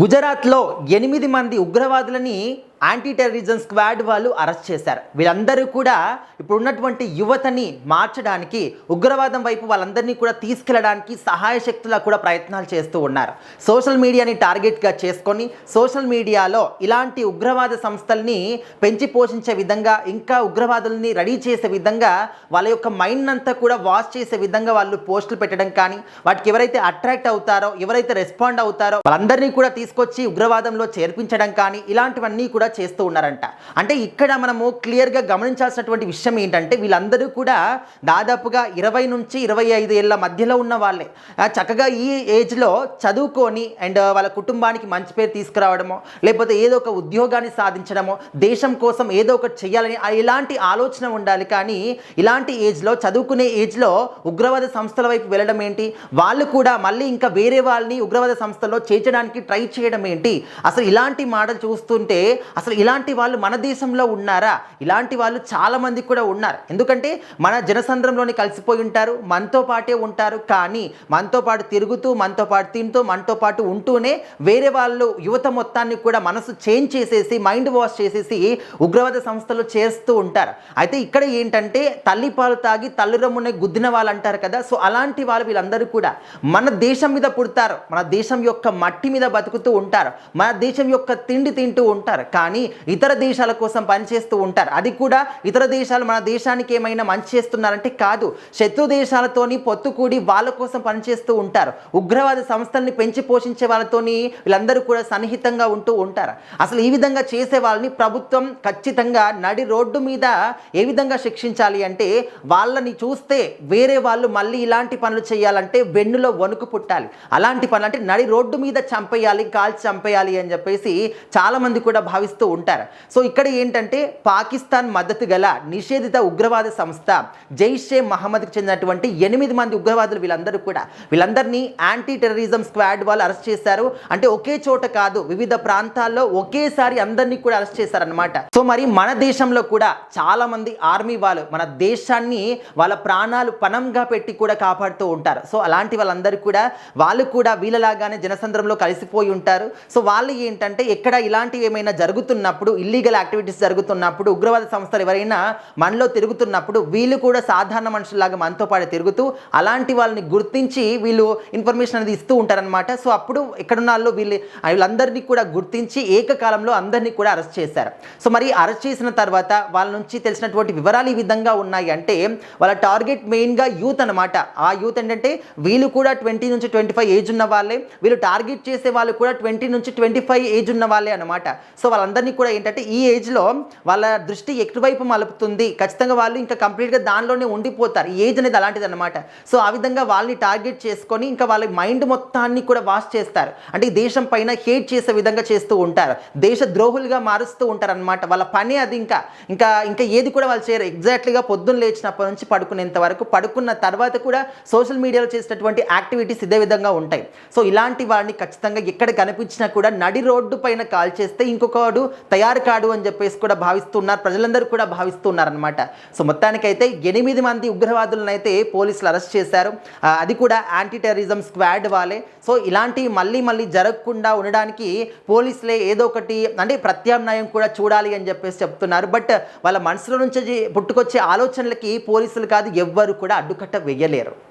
గుజరాత్లో 8 మంది ఉగ్రవాదులని anti terrorism squad వాళ్ళు అరెస్ట్ చేశారు. వీళ్ళందరూ కూడా ఇప్పుడున్నటువంటి యువతని మార్చడానికి, ఉగ్రవాదం వైపు వాళ్ళందరినీ కూడా తీసుకెళ్లడానికి సహాయ శక్తులా కూడా ప్రయత్నాలు చేస్తూ ఉన్నారు. సోషల్ మీడియాని టార్గెట్గా చేసుకొని సోషల్ మీడియాలో ఇలాంటి ఉగ్రవాద సంస్థల్ని పెంచి పోషించే విధంగా, ఇంకా ఉగ్రవాదుల్ని రెడీ చేసే విధంగా, వాళ్ళ యొక్క మైండ్ అంతా కూడా వాష్ చేసే విధంగా వాళ్ళు పోస్టులు పెట్టడం కానీ, వాటికి ఎవరైతే అట్రాక్ట్ అవుతారో, ఎవరైతే రెస్పాండ్ అవుతారో వాళ్ళందరినీ కూడా తీసుకొచ్చి ఉగ్రవాదంలో చేర్పించడం కానీ, ఇలాంటివన్నీ కూడా చేస్తూ ఉన్నారంట. అంటే ఇక్కడ మనము క్లియర్గా గమనించాల్సినటువంటి విషయం ఏంటంటే, వీళ్ళందరూ కూడా దాదాపుగా 20 నుంచి 25 ఏళ్ళ మధ్యలో ఉన్న వాళ్ళే. చక్కగా ఈ ఏజ్లో చదువుకొని అండ్ వాళ్ళ కుటుంబానికి మంచి పేరు తీసుకురావడమో, లేకపోతే ఏదో ఒక ఉద్యోగాన్ని సాధించడమో, దేశం కోసం ఏదో ఒకటి చేయాలని ఇలాంటి ఆలోచన ఉండాలి. కానీ ఇలాంటి ఏజ్లో, చదువుకునే ఏజ్లో ఉగ్రవాద సంస్థల వైపు వెళ్ళడం ఏంటి? వాళ్ళు కూడా మళ్ళీ ఇంకా వేరే వాళ్ళని ఉగ్రవాద సంస్థల్లో చేర్చడానికి ట్రై చేయడం ఏంటి? అసలు ఇలాంటి మాటలు చూస్తుంటే అసలు ఇలాంటి వాళ్ళు మన దేశంలో ఉన్నారా? ఇలాంటి వాళ్ళు చాలామంది కూడా ఉన్నారు. ఎందుకంటే మన జనసంద్రంలోని కలిసిపోయి ఉంటారు, మనతో పాటే ఉంటారు. కానీ మనతో పాటు తిరుగుతూ, మనతో పాటు తింటూ, మనతో పాటు ఉంటూనే వేరే వాళ్ళు యువత మొత్తాన్ని కూడా మనసు చేంజ్ చేసేసి, మైండ్ వాష్ చేసేసి ఉగ్రవాద సంస్థలు చేస్తూ ఉంటారు. అయితే ఇక్కడ ఏంటంటే తల్లి పాలు తాగి తల్లి రమ్మునే గుద్దిన వాళ్ళు అంటారు కదా. సో అలాంటి వాళ్ళు వీళ్ళందరూ కూడా మన దేశం మీద పుడతారు, మన దేశం యొక్క మట్టి మీద బతుకుతూ ఉంటారు, మన దేశం యొక్క తిండి తింటూ ఉంటారు. కానీ ఇతర దేశాల కోసం పనిచేస్తూ ఉంటారు. అది కూడా ఇతర దేశాలు మన దేశానికి ఏమైనా మంచి చేస్తున్నారంటే కాదు, శత్రు దేశాలతోని పొత్తుకూడి వాళ్ళ కోసం పనిచేస్తూ ఉంటారు. ఉగ్రవాద సంస్థల్ని పెంచి పోషించే వాళ్ళతోని వీళ్ళందరూ కూడా సన్నిహితంగా ఉంటూ ఉంటారు. అసలు ఈ విధంగా చేసే వాళ్ళని ప్రభుత్వం ఖచ్చితంగా నడి రోడ్డు మీద ఏ విధంగా శిక్షించాలి అంటే, వాళ్ళని చూస్తే వేరే వాళ్ళు మళ్ళీ ఇలాంటి పనులు చేయాలంటే వెన్నులో వణుకు పుట్టాలి. అలాంటి పనులు అంటే నడి రోడ్డు మీద చంపేయాలి, కాల్చి చంపేయాలి అని చెప్పేసి చాలామంది కూడా భావిస్తూ ఉంటారు. సో ఇక్కడ ఏంటంటే పాకిస్తాన్ మద్దతు గల నిషేధిత ఉగ్రవాద సంస్థ జైషే మహమ్మద్కి చెందినటువంటి 8 మంది ఉగ్రవాదులు వీళ్ళందరినీ యాంటీ టెర్రరిజం స్క్వాడ్ వాళ్ళు అరెస్ట్ చేశారు. అంటే ఒకే చోట కాదు, వివిధ ప్రాంతాల్లో ఒకేసారి అందరినీ కూడా అరెస్ట్ చేశారనమాట. సో మరి మన దేశంలో కూడా చాలా మంది ఆర్మీ వాళ్ళు మన దేశాన్ని వాళ్ళ ప్రాణాలు పణంగా పెట్టి కూడా కాపాడుతూ ఉంటారు. సో అలాంటి వాళ్ళందరూ కూడా వాళ్ళు కూడా వీళ్ళలాగానే జనసంద్రంలో కలిసిపోయి ఉంటారు. సో వాళ్ళు ఏంటంటే ఎక్కడ ఇలాంటివి ఏమైనా జరుగుతున్నప్పుడు, ఇల్లీగల్ యాక్టివిటీస్ జరుగుతున్నప్పుడు, ఉగ్రవాద సంస్థలు ఎవరైనా మనలో తిరుగుతున్నప్పుడు వీళ్ళు కూడా సాధారణ మనుషుల్లాగా మనతో పాటు తిరుగుతూ అలాంటి వాళ్ళని గుర్తించి వీళ్ళు ఇన్ఫర్మేషన్ అనేది ఇస్తూ ఉంటారనమాట. సో అప్పుడు ఎక్కడున్న వాళ్ళు వీళ్ళందరినీ కూడా గుర్తించి ఏకకాలంలో అందరినీ కూడా అరెస్ట్ చేశారు. సో మరి అరెస్ట్ చేసిన తర్వాత వాళ్ళ నుంచి తెలిసినటువంటి వివరాలు ఈ విధంగా ఉన్నాయి. అంటే వాళ్ళ టార్గెట్ మెయిన్గా యూత్ అనమాట. ఆ యూత్ ఏంటంటే వీళ్ళు కూడా 20 నుంచి 25 ఏజ్ ఉన్న వాళ్ళే, వీళ్ళు టార్గెట్ చేసే వాళ్ళు కూడా 20 నుంచి 25 ఏజ్ ఉన్న వాళ్ళే అనమాట. సో వాళ్ళందరినీ కూడా ఏంటంటే ఈ ఏజ్లో వాళ్ళ దృష్టి ఎటువైపు మలుపుతుంది, ఖచ్చితంగా వాళ్ళు ఇంకా కంప్లీట్గా దానిలోనే ఉండిపోతారు. ఈ ఏజ్ అనేది అలాంటిది అనమాట. సో ఆ విధంగా వాళ్ళని టార్గెట్ చేసుకొని ఇంకా వాళ్ళ మైండ్ మొత్తాన్ని కూడా వాష్ చేస్తారు. అంటే ఈ దేశం పైన హేట్ చేసే విధంగా చేస్తూ ఉంటారు, దేశ ద్రోహులుగా మారుస్తూ ఉంటారు అనమాట. వాళ్ళ పని అది. ఇంకా ఏది కూడా వాళ్ళు చేయరు. ఎగ్జాక్ట్లీగా పొద్దున్న లేచినప్పటి నుంచి పడుకునేంత వరకు, పడుకున్న తర్వాత కూడా సోషల్ మీడియాలో చేసేటటువంటి యాక్టివిటీస్ ఇదే విధంగా ఉంటాయి. సో ఇలాంటి వాడిని ఖచ్చితంగా ఎక్కడ కనిపించినా కూడా నడి రోడ్డు పైన కాల్ చేస్తే ఇంకొకడు తయారు కాడు అని చెప్పేసి కూడా భావిస్తున్నారు, ప్రజలందరూ కూడా భావిస్తున్నారనమాట. సో మొత్తానికైతే 8 మంది ఉగ్రవాదులను అయితే పోలీసులు అరెస్ట్ చేశారు. అది కూడా యాంటీ టెర్రరిజం స్క్వాడ్ వాళ్ళే. సో ఇలాంటివి మళ్ళీ జరగకుండా ఉండడానికి పోలీసులే ఏదో ఒకటి అంటే ప్రత్యామ్నాయం కూడా చూడాలి అని చెప్పేసి చెప్తున్నారు. బట్ వాళ్ళ మనసులో నుంచి పుట్టుకొచ్చే ఆలోచనలకి పోలీసులు కాదు ఎవ్వరు కూడా అడ్డుకట్ట వేయలేరు.